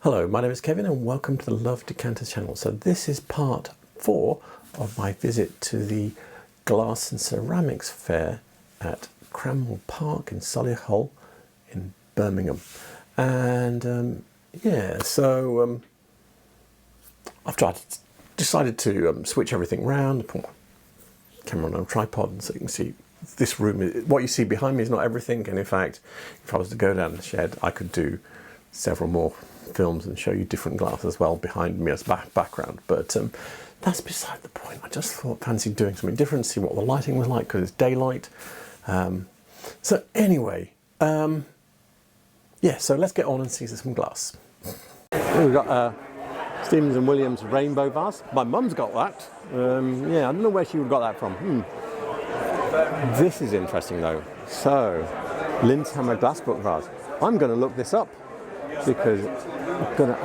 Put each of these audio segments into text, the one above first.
Hello, my name is Kevin and welcome to the Love Decanters channel. So this is part 4 of my visit to the Glass and Ceramics Fair at Cranmore Park in Solihull in Birmingham. And I've decided to switch everything around, put my camera on a tripod so you can see this room. What you see behind me is not everything, and in fact, if I was to go down the shed, I could do several more films and show you different glass as well behind me as background, but that's beside the point. I just fancied doing something different, see what the lighting was like because it's daylight. So anyway, so let's get on and see some glass. We've got Stevens & Williams rainbow vase. My mum's got that. I don't know where she would have got that from. This is interesting though. So, Lindhammer glassbook vase. I'm going to look this up because I'm going to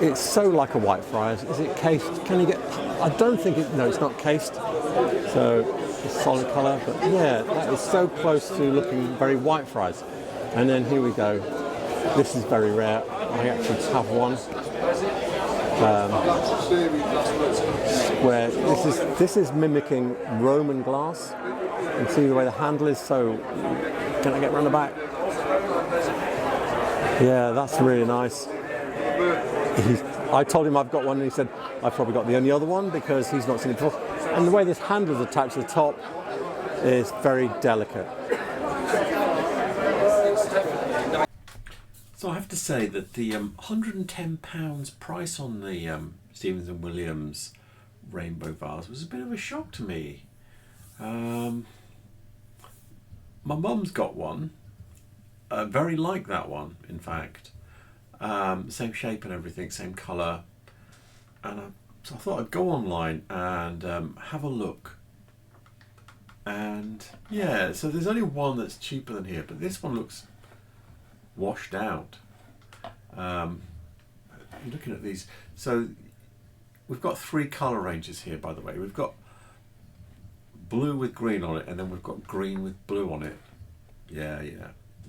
it's so like a Whitefriars. Is it cased? Can you get? I don't think it. No, it's not cased. So it's solid colour, but yeah, that is so close to looking very Whitefriars. And then here we go. This is very rare. I actually have one. Where this is mimicking Roman glass. You can see the way the handle is. So can I get round the back? Yeah, that's really nice. I told him I've got one, and he said I've probably got the only other one because he's not seen it before. And the way this handle is attached to the top is very delicate. So I have to say that the £110 price on the Stevens & Williams rainbow vase was a bit of a shock to me. My mum's got one, very like that one, in fact. Same shape and everything, same colour. And so I thought I'd go online and have a look. And yeah, so there's only one that's cheaper than here, but this one looks washed out. Looking at these, so we've got 3 colour ranges here, by the way. We've got blue with green on it, and then we've got green with blue on it. Yeah,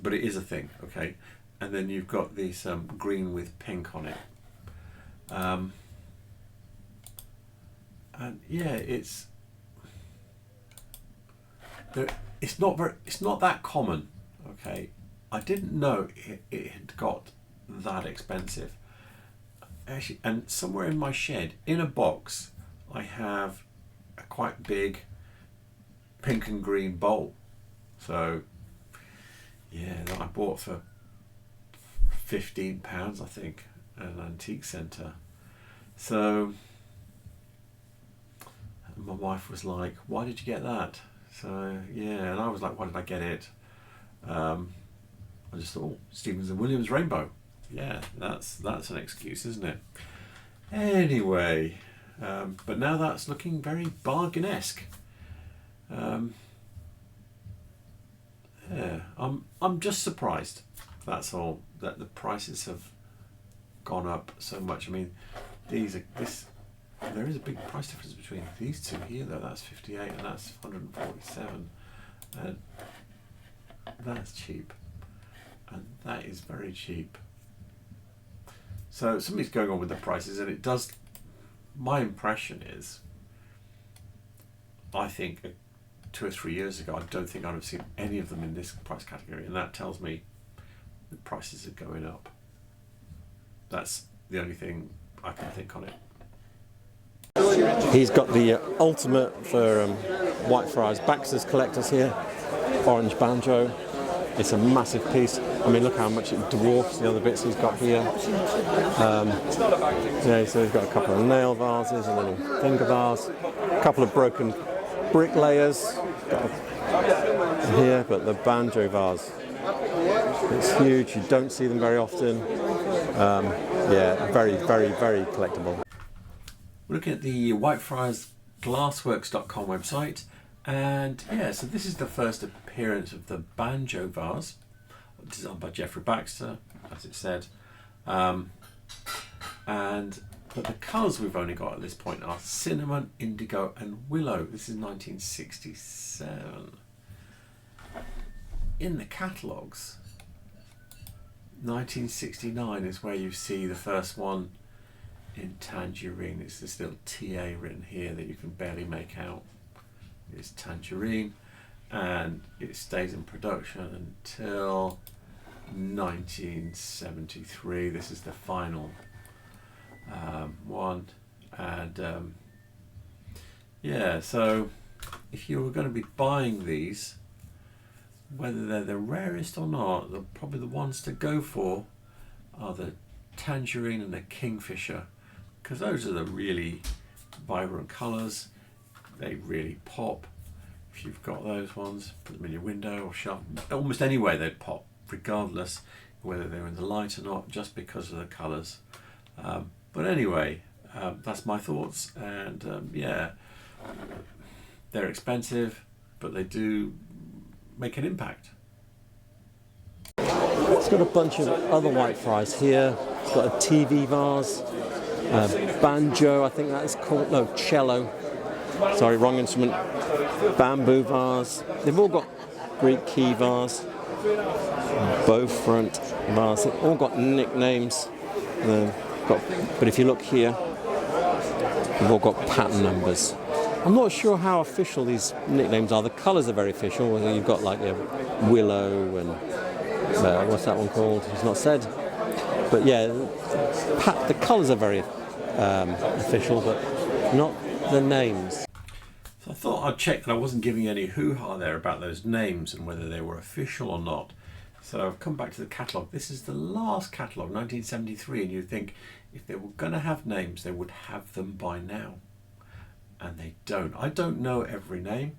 but it is a thing, okay. And then you've got this green with pink on it. And yeah, it's not that common, okay. I didn't know it had got that expensive. Actually, and somewhere in my shed, in a box, I have a quite big pink and green bowl. So yeah, that I bought for £15, I think, at an antique centre. So my wife was like, "Why did you get that?" So yeah, and I was like, "Why did I get it?" I just thought, oh, Stevens & Williams rainbow. Yeah, that's an excuse, isn't it? Anyway, but now that's looking very bargain-esque. Yeah, I'm just surprised. That's all, that the prices have gone up so much. I mean, there is a big price difference between these two here, though. That's 58 and that's 147, and that's cheap, and that is very cheap. So something's going on with the prices, and it does. My impression is, I think 2 or 3 years ago, I don't think I'd have seen any of them in this price category, and that tells me the prices are going up. That's the only thing I can think on it. He's got the ultimate for Whitefriars Baxter's collectors here. Orange banjo. It's a massive piece. I mean, look how much it dwarfs the other bits he's got here. So he's got a couple of nail vases, a little finger vase, a couple of broken bricklayers here, but the banjo vase, it's huge. You don't see them very often. Very, very, very collectible. We're looking at the Whitefriars Glassworks.com website, and yeah, so this is the first appearance of the banjo vase, designed by Geoffrey Baxter, as it said. But the colours we've only got at this point are cinnamon, indigo and willow. This is 1967. In the catalogues, 1969 is where you see the first one in tangerine. It's this little TA written here that you can barely make out. It's tangerine, and it stays in production until 1973. This is the final one, and yeah, so if you were going to be buying these, whether they're the rarest or not, probably the ones to go for are the tangerine and the kingfisher, because those are the really vibrant colours. They really pop. If you've got those ones, put them in your window or shove them almost anywhere, they'd pop, regardless whether they're in the light or not, just because of the colours. But anyway, that's my thoughts, and yeah, they're expensive, but they do make an impact. It's got a bunch of other Whitefriars here. It's got a TV vase, banjo, I think that is called, no, cello. Sorry, wrong instrument. Bamboo vase. They've all got Greek key vase, bow front vase. They've all got nicknames. But if you look here, they've all got pattern numbers. I'm not sure how official these nicknames are. The colours are very official. Whether you've got like a willow and what's that one called? It's not said. But yeah, the colours are very official, but not the names. So I thought I'd check that I wasn't giving any hoo-ha there about those names and whether they were official or not. So I've come back to the catalogue. This is the last catalogue, 1973, and you'd think if they were going to have names, they would have them by now. And they don't. I don't know every name.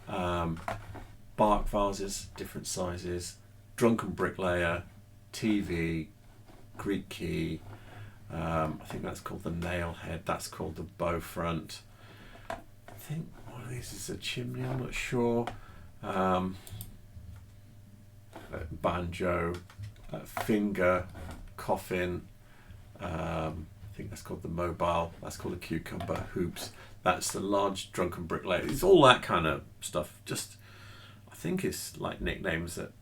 Bark vases, different sizes, drunken bricklayer, TV, Greek key, I think that's called the nail head, that's called the bow front. I think one of these is a chimney, I'm not sure. Banjo, finger, coffin, I think that's called the mobile, that's called a cucumber, hoops, that's the large drunken bricklayer. It's all that kind of stuff. Just, I think it's like nicknames that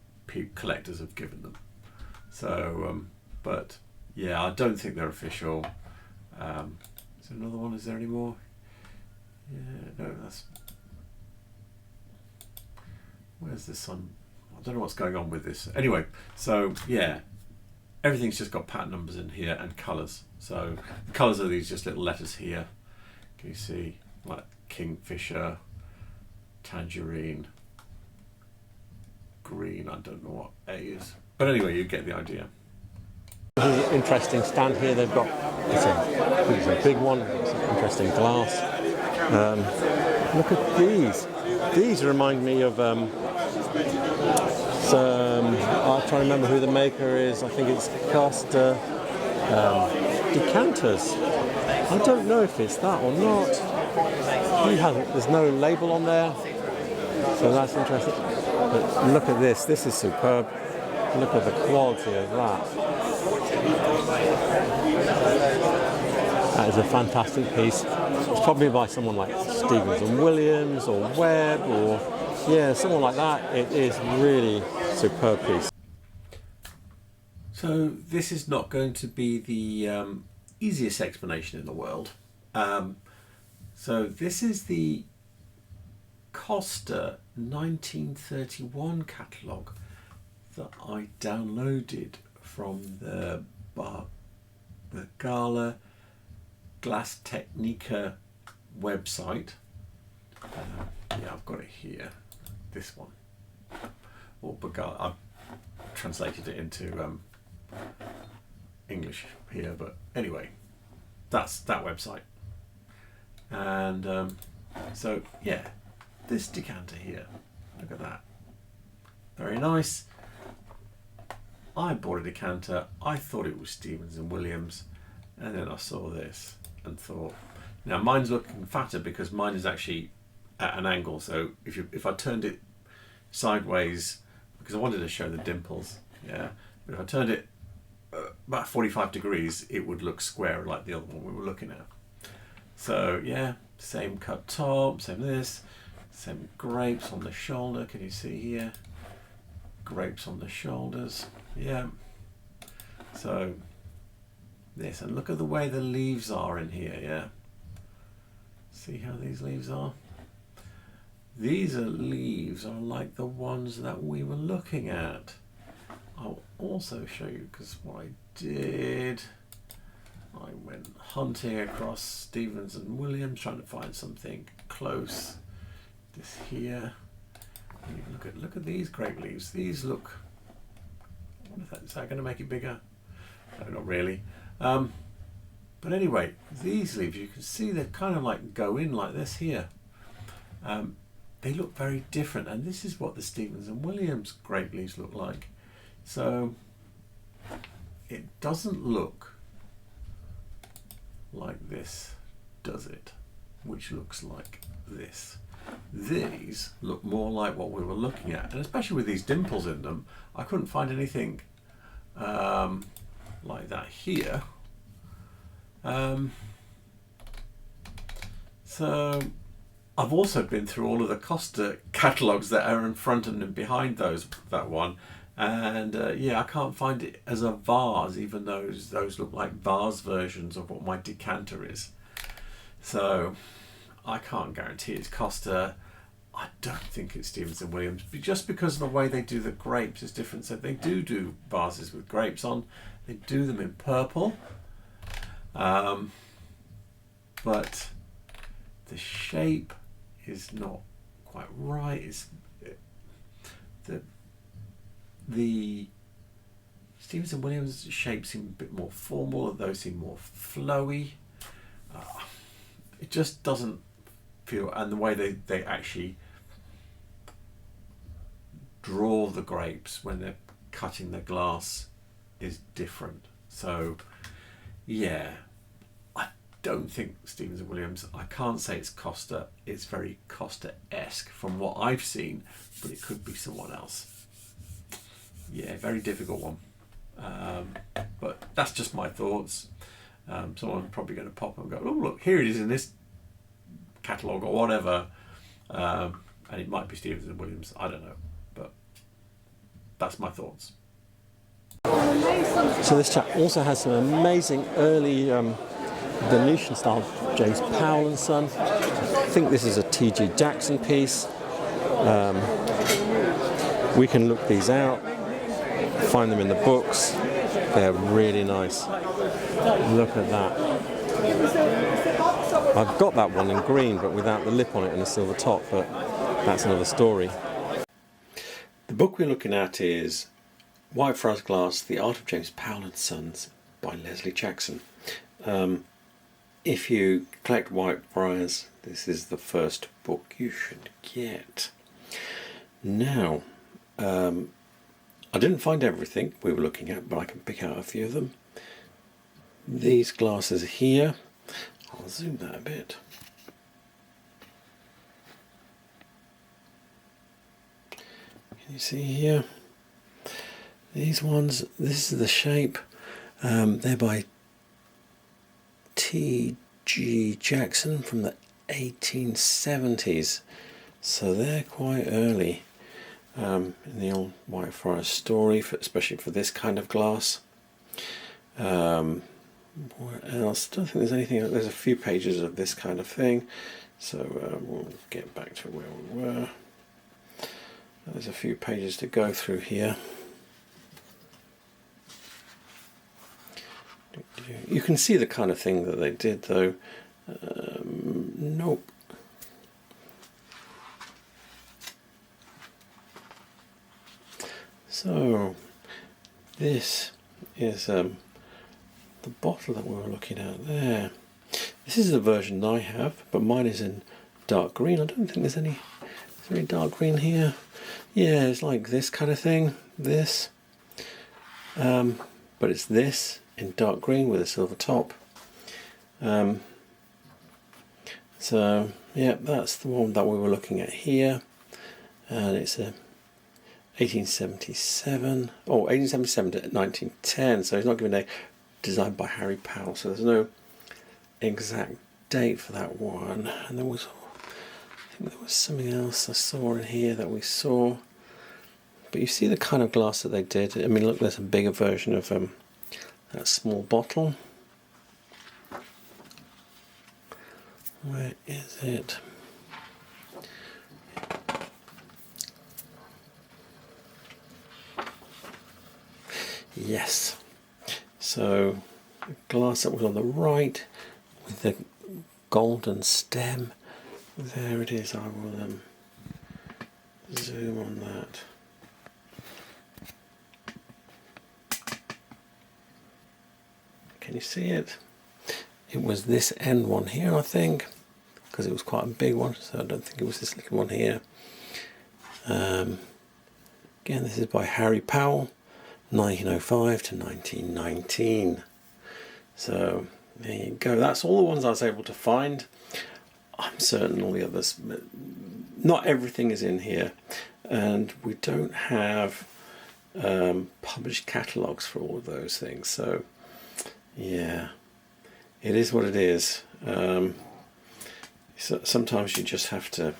collectors have given them. So, but yeah, I don't think they're official. Is there another one? Is there any more? Yeah, no, that's. Where's this one? I don't know what's going on with this. Anyway, so yeah, everything's just got pattern numbers in here and colours. So the colours are these just little letters here. Can you see, like kingfisher, tangerine, green, I don't know what A is. But anyway, you get the idea. This is an interesting stand here. They've got, it's a big one, it's an interesting glass. Look at these. These remind me of, I'll try to remember who the maker is. I think it's Costa Decanters. I don't know if it's that or not. There's no label on there, so that's interesting. But look at this. This is superb. Look at the quality of that. That is a fantastic piece. It's probably by someone like Stevens and Williams or Webb or yeah, someone like that. It is really superb piece. So this is not going to be the easiest explanation in the world. So this is the Costa 1931 catalogue that I downloaded from the Gala Glass Technica website. Yeah, I've got it here. This one. Or Bagala. I've translated it into English here, but anyway, that's that website. And so yeah, this decanter here, look at that, very nice. I bought a decanter, I thought it was Stevens and Williams, and then I saw this and thought, now mine's looking fatter because mine is actually at an angle, so if I turned it sideways, because I wanted to show the dimples, yeah, but if I turned it about 45 degrees, it would look square like the other one we were looking at. So yeah, same cut top, same this, same grapes on the shoulder, can you see here? Grapes on the shoulders, yeah. So this, and look at the way the leaves are in here, yeah? See how these leaves are? These leaves are like the ones that we were looking at. I'll also show you, because what I did, I went hunting across Stevens and Williams trying to find something close. This here. And you look at these grape leaves. These look. I wonder if is that going to make it bigger? No, not really. But anyway, these leaves, you can see they kind of like go in like this here. They look very different, and this is what the Stevens and Williams grape leaves look like. So it doesn't look like this, does it? Which looks like this. These look more like what we were looking at, and especially with these dimples in them, I couldn't find anything like that here. So I've also been through all of the Costa catalogues that are in front and behind that one, and yeah, I can't find it as a vase, even though those look like vase versions of what my decanter is. So I can't guarantee it's Costa. I don't think it's Stevens and Williams, just because of the way they do the grapes is different. So they do vases with grapes on. They do them in purple, but the shape is not quite right. The Stevens and Williams shape seem a bit more formal, and those seem more flowy. It just doesn't feel, and the way they actually draw the grapes when they're cutting the glass is different. So yeah, I don't think Stevens and Williams, I can't say it's Costa. It's very Costa-esque from what I've seen, but it could be someone else. Yeah, very difficult one. But that's just my thoughts. Someone's probably going to pop and go, oh look, here it is in this catalogue or whatever, and it might be Stevens and Williams, I don't know, but that's my thoughts. So this chap also has some amazing early Venetian style James Powell and Son. I think this is a T.G. Jackson piece. We can look these out, find them in the books. They're really nice. Look at that. I've got that one in green but without the lip on it and a silver top, but that's another story. The book we're looking at is Whitefriars Glass, The Art of James Powell and Sons by Lesley Jackson. If you collect Whitefriars, this is the first book you should get. Now, I didn't find everything we were looking at, but I can pick out a few of them. These glasses here, I'll zoom that a bit. Can you see here? These ones, this is the shape. They're by T.G. Jackson from the 1870s. So they're quite early in the old Whitefriars story, especially for this kind of glass. What else? I don't think there's anything. There's a few pages of this kind of thing. So we'll get back to where we were. There's a few pages to go through here. You can see the kind of thing that they did though. Nope. So this is the bottle that we were looking at there. This is the version I have, but mine is in dark green. I don't think there's any dark green here. Yeah, it's like this kind of thing, this. But it's this in dark green with a silver top. So yeah, that's the one that we were looking at here, and it's a 1877 to 1910. So it's not given a designed by Harry Powell. So there's no exact date for that one. And there was, I think there was something else I saw in here that we saw. But you see the kind of glass that they did. I mean, look, there's a bigger version of that small bottle. Where is it? Yes. So the glass that was on the right with the golden stem. There it is. I will zoom on that. Can you see it? It was this end one here, I think, because it was quite a big one, so I don't think it was this little one here. Again, this is by Harry Powell, 1905 to 1919. So there you go. That's all the ones I was able to find. I'm certain all the others, not everything is in here, and we don't have published catalogues for all of those things. So yeah, it is what it is. So sometimes you just have to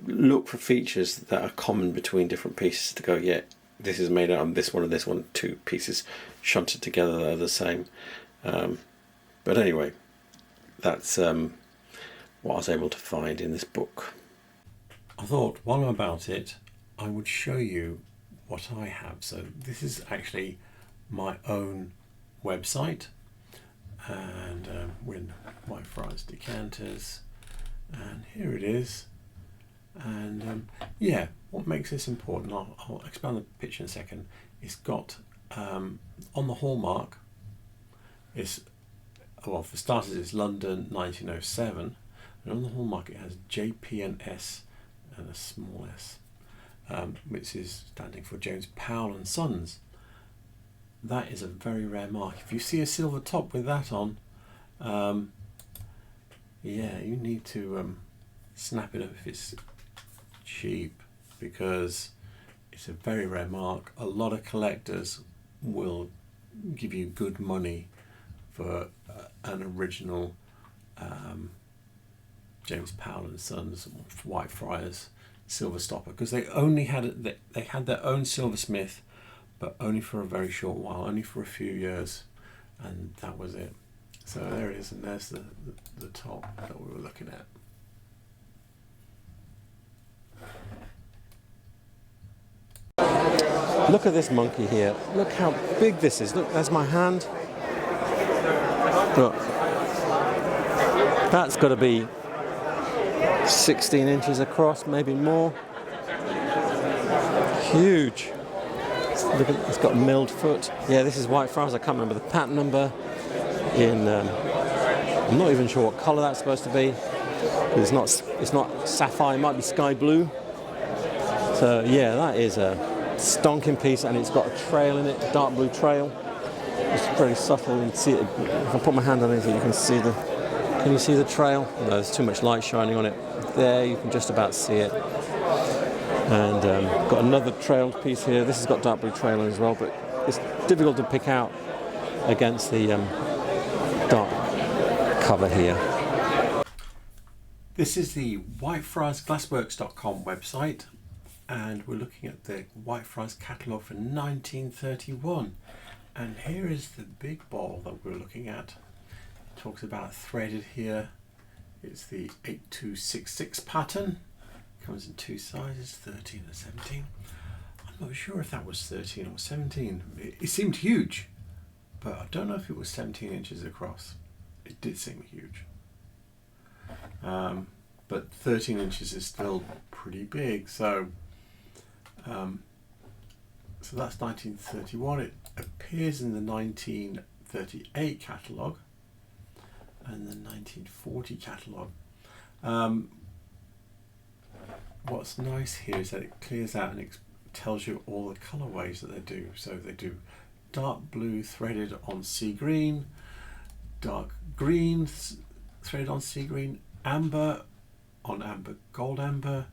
look for features that are common between different pieces to go, yeah, this is made out of this one and this one, two pieces shunted together that are the same. But anyway, that's what I was able to find in this book. I thought while I'm about it, I would show you what I have. So this is actually my own website, and with Whitefriars Decanters, and here it is. And yeah, what makes this important, I'll expand the picture in a second. It's got on the hallmark, well, for starters, it's London 1907, and on the hallmark it has JP and S and a small s, which is standing for James Powell and Sons. That is a very rare mark. If you see a silver top with that on, yeah, you need to snap it up if it's cheap, because it's a very rare mark. A lot of collectors will give you good money for an original James Powell and Sons Whitefriars silver stopper, because they only had they had their own silversmith, but only for a very short while, only for a few years, and that was it. So there it is, and there's the top that we were looking at. Look at this monkey here. Look how big this is. Look, there's my hand. Look. That's got to be 16 inches across, maybe more. Huge. Look at, it's got a milled foot. Yeah, this is Whitefriars. I can't remember the patent number. I'm not even sure what colour that's supposed to be. It's not sapphire. It might be sky blue. So yeah, that is a stonking piece, and it's got a trail in it, a dark blue trail. It's very subtle. You can see it. If I put my hand on it, you can see the. Can you see the trail? No, there's too much light shining on it. There, you can just about see it. And got another trailed piece here. This has got dark blue trail as well, but it's difficult to pick out against the dark cover here. This is the whitefriarsglassworks.com website, and we're looking at the Whitefriars catalogue for 1931. And here is the big ball that we're looking at. It talks about threaded here. It's the 8266 pattern. Comes in two sizes, 13 and 17. I'm not sure if that was 13 or 17. It seemed huge, but I don't know if it was 17 inches across. It did seem huge. But 13 inches is still pretty big. So that's 1931. It appears in the 1938 catalogue and the 1940 catalogue. What's nice here is that it clears out and it tells you all the colourways that they do. So they do dark blue threaded on sea green, dark green threaded on sea green, amber on amber, gold amber,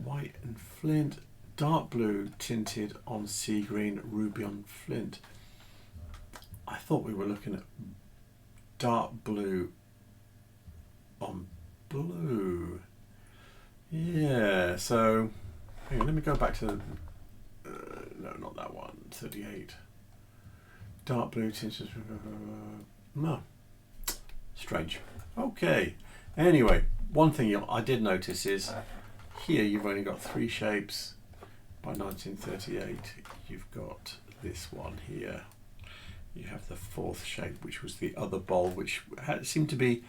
white and flint, dark blue tinted on sea green, ruby on flint. I thought we were looking at dark blue on blue. Yeah, so hang on, let me go back to no, not that one, 38. dark blue tinted. No, strange. Okay. Anyway, one thing I did notice is here you've only got 3 shapes. By 1938, you've got this one here. You have the 4th shape, which was the other bowl, which seemed to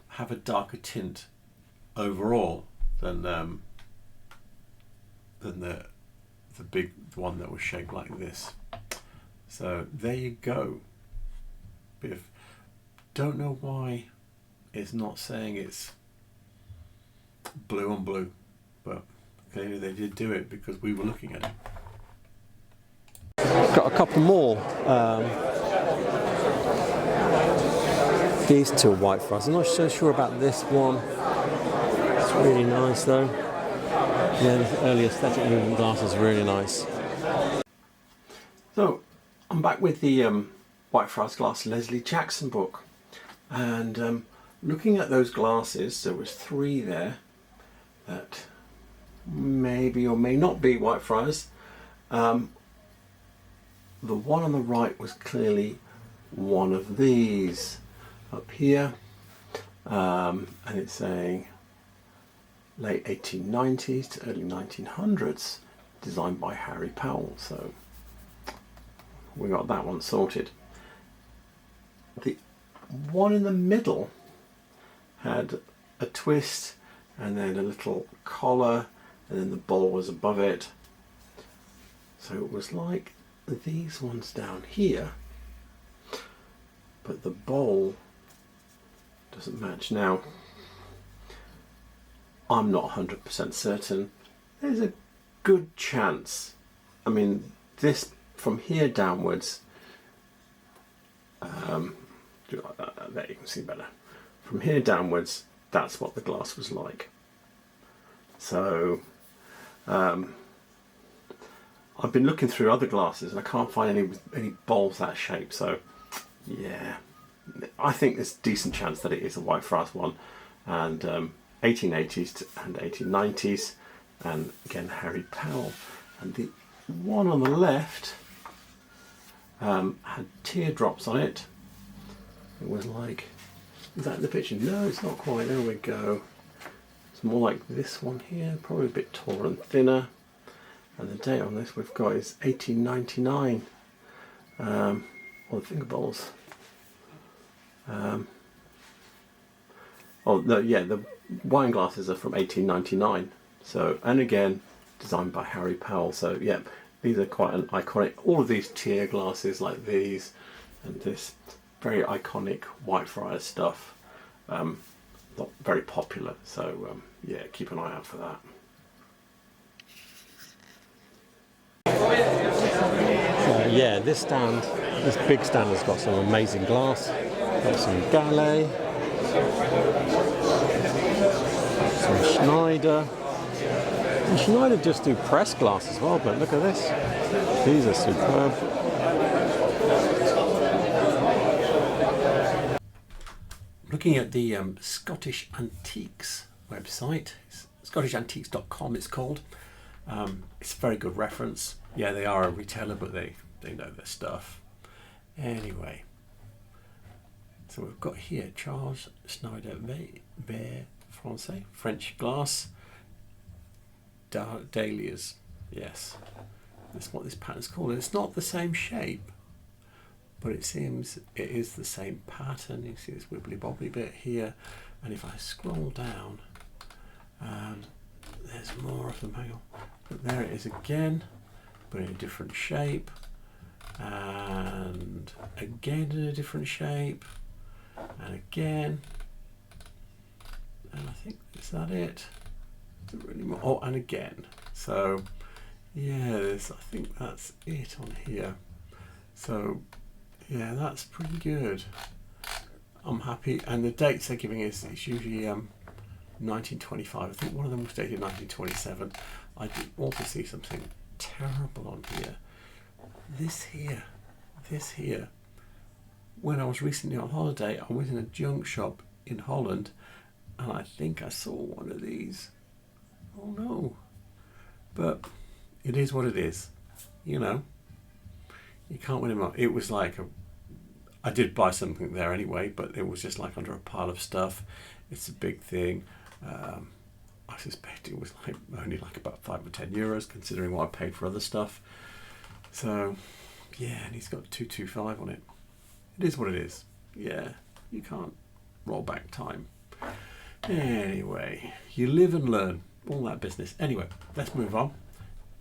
have a darker tint overall than the big one that was shaped like this. So there you go. Don't know why it's not saying it's blue on blue, but clearly they did do it because we were looking at it. Got a couple more. These 2 Whitefriars. I'm not so sure about this one. It's really nice though. Yeah, the early aesthetic movement glass is really nice. So I'm back with the Whitefriars glass Lesley Jackson book, and looking at those glasses, there was 3 there that maybe or may not be Whitefriars. The one on the right was clearly one of these up here, and it's saying late 1890s to early 1900s, designed by Harry Powell. So we got that one sorted. The one in the middle had a twist and then a little collar, and then the bowl was above it. So it was like these ones down here, but the bowl doesn't match. Now, I'm not 100% certain. There's a good chance. I mean, this from here downwards, do it like that, there you can see better. From here downwards, that's what the glass was like. So, I've been looking through other glasses and I can't find any bowls that shape. So, yeah, I think there's a decent chance that it is a Whitefriars one, and 1880s and 1890s, and again Harry Powell. And the one on the left had teardrops on it. It was like, is that the picture? No, it's not quite. There we go. It's more like this one here, probably a bit taller and thinner. And the date on this we've got is 1899. All the finger bowls. The wine glasses are from 1899. So, and again, designed by Harry Powell. So, yeah, these are quite an iconic. All of these tier glasses like these and this very iconic Whitefriars stuff. Not very popular. So, yeah, keep an eye out for that. Yeah, this big stand has got some amazing glass. Got some Gallet, some Schneider. And Schneider just do press glass as well, but look at this. These are superb. Looking at the Scottish Antiques website, scottishantiques.com it's called. It's a very good reference. Yeah, they are a retailer, but they know their stuff. Anyway, so we've got here Charles Schneider Vert Francais, French glass, dahlias. Yes, that's what this pattern's called. And it's not the same shape, but it seems it is the same pattern. You see this wibbly bobbly bit here, and if I scroll down, there's more of them. Hang on, but there it is again, but in a different shape, and again in a different shape, and again, and I think is that it? Is it really more? Oh, and again. So yeah, I think that's it on here. So yeah, that's pretty good. I'm happy, and the dates they're giving is it's usually 1925. I think one of them was dated 1927. I did also see something terrible on here. This here. When I was recently on holiday, I was in a junk shop in Holland, and I think I saw one of these. Oh no! But it is what it is. You know, you can't win them up. It was like I did buy something there anyway, but it was just like under a pile of stuff. It's a big thing. I suspect it was like only like about €5 or €10, considering what I paid for other stuff. So yeah, and he's got 225 on it. It is what it is. Yeah, you can't roll back time. Anyway, you live and learn, all that business. Anyway, let's move on.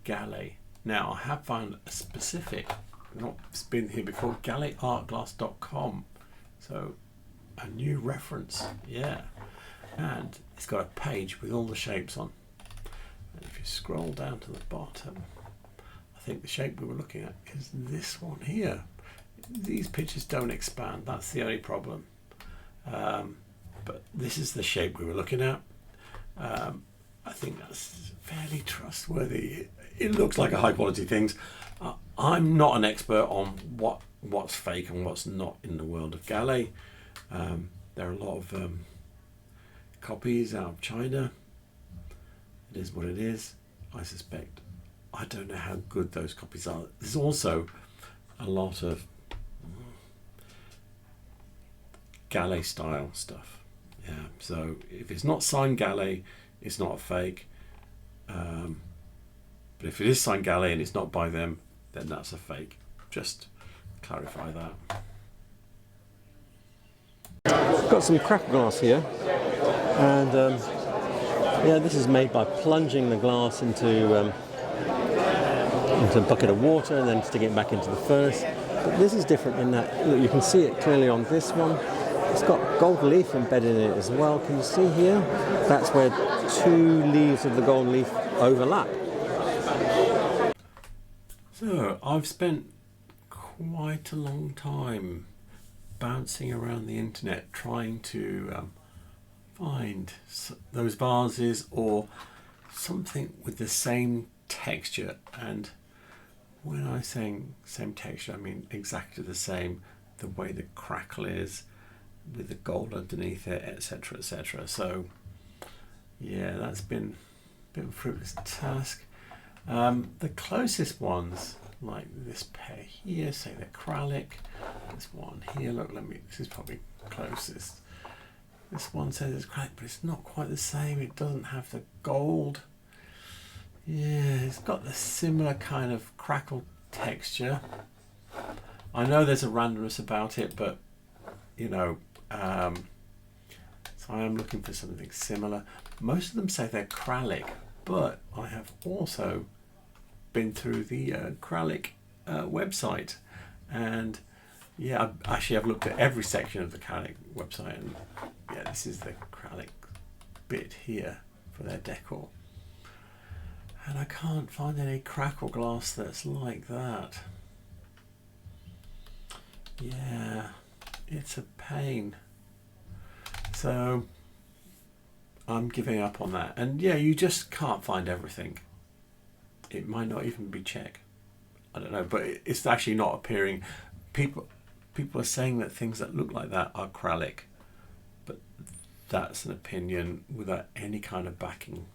Galley. Now, I have found a specific, not been here before, galleyartglass.com. So, a new reference, yeah. And it's got a page with all the shapes on. And if you scroll down to the bottom, I think the shape we were looking at is this one here. These pictures don't expand, that's the only problem. But this is the shape we were looking at. I think that's fairly trustworthy. It looks like a high quality things. I'm not an expert on what's fake and what's not in the world of Galley. There are a lot of copies out of China. It is what it is. I suspect. I don't know how good those copies are. There's also a lot of Galley style stuff. Yeah. So if it's not signed Galley, it's not a fake. But if it is signed Galley and it's not by them, then that's a fake. Just clarify that. Got some crackle glass here, and yeah, this is made by plunging the glass into a bucket of water and then sticking it back into the furnace. But this is different in that, look, you can see it clearly on this one. It's got gold leaf embedded in it as well. Can you see here? That's where two leaves of the gold leaf overlap. So I've spent quite a long time bouncing around the internet trying to find those vases or something with the same texture. And when I say same texture, I mean exactly the same, the way the crackle is with the gold underneath it, etc, etc. So yeah, that's been a bit of a fruitless task. The closest ones, like this pair here, say the acrylic. This one here, look, this is probably closest. This one says it's acrylic, but it's not quite the same. It doesn't have the gold. Yeah, it's got the similar kind of crackle texture. I know there's a randomness about it, but you know, so I am looking for something similar. Most of them say they're acrylic, but I have also been through the acrylic website, and yeah, I've looked at every section of the acrylic website, and yeah, this is the acrylic bit here for their decor, and I can't find any crackle glass that's like that. Yeah, it's a pain. So I'm giving up on that. And yeah, you just can't find everything. It might not even be Czech. I don't know, but it's actually not appearing. People are saying that things that look like that are acrylic, but that's an opinion without any kind of backing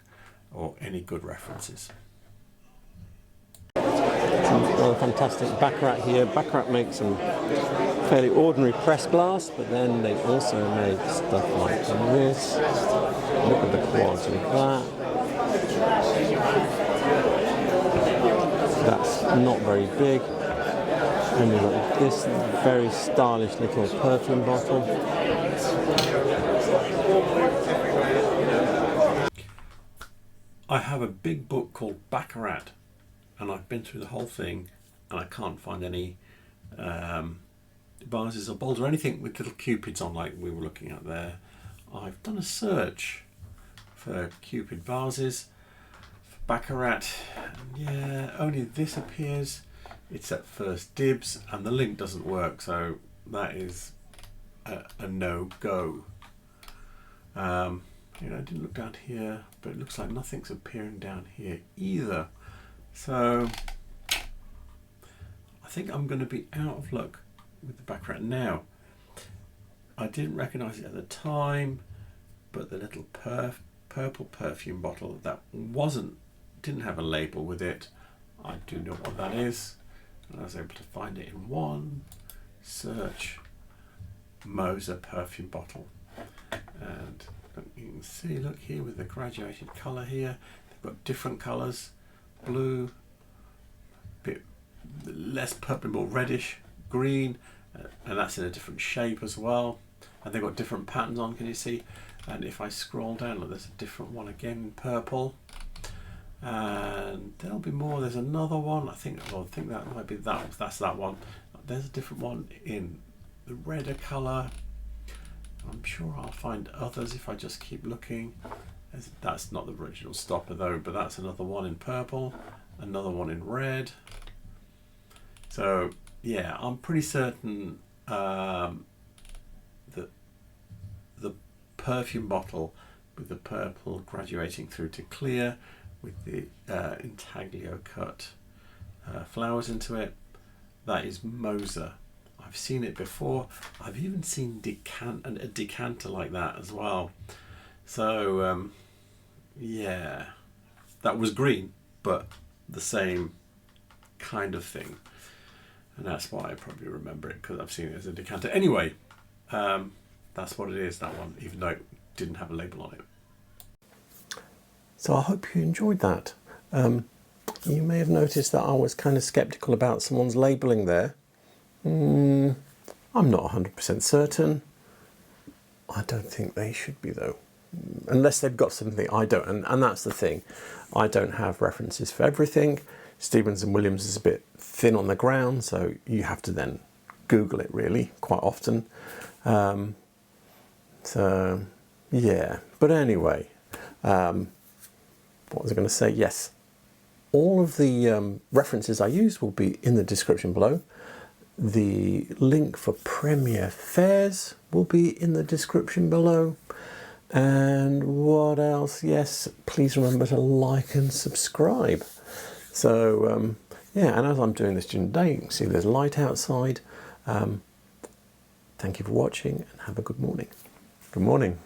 or any good references. Another fantastic Baccarat here. Baccarat makes some fairly ordinary pressed glass, but then they also make stuff like this. Look at the quality of that. That's not very big. And we've got this very stylish little perfume bottle. I have a big book called Baccarat, and I've been through the whole thing, and I can't find any vases or bowls or anything with little cupids on like we were looking at there. I've done a search for cupid vases, for Baccarat, and yeah, only this appears. It's at First Dibs, and the link doesn't work, so that is a no-go. You know, I didn't look down here, but it looks like nothing's appearing down here either. So I think I'm going to be out of luck with the Baccarat now. I didn't recognise it at the time, but the little purple perfume bottle that didn't have a label with it, I do know what that is, and I was able to find it in one search Moser perfume bottle. And you can see, look here with the graduated colour here, they've got different colours, blue, bit less purple, more reddish, green, and that's in a different shape as well. And they've got different patterns on, can you see? And if I scroll down, look, there's a different one again in purple. And there'll be more. There's another one. I think that might be that. That's that one. There's a different one in the redder colour. I'm sure I'll find others if I just keep looking. That's not the original stopper though, but that's another one in purple, another one in red. So yeah, I'm pretty certain that the perfume bottle with the purple graduating through to clear with the intaglio cut flowers into it, that is Moser. I've seen it before. I've even seen a decanter like that as well. So yeah, that was green, but the same kind of thing. And that's why I probably remember it, because I've seen it as a decanter. Anyway, that's what it is, that one, even though it didn't have a label on it. So I hope you enjoyed that. You may have noticed that I was kind of sceptical about someone's labelling there. I'm not 100% certain. I don't think they should be though. Unless they've got something I don't. And that's the thing. I don't have references for everything. Stevens and Williams is a bit thin on the ground, so you have to then Google it really quite often. So yeah, but anyway, what was I going to say? Yes, all of the references I use will be in the description below. The link for Premier Fairs will be in the description below. And what else? Yes, please remember to like and subscribe. So yeah, and as I'm doing this during the day, you can see there's light outside. Thank you for watching and have a good morning. Good morning.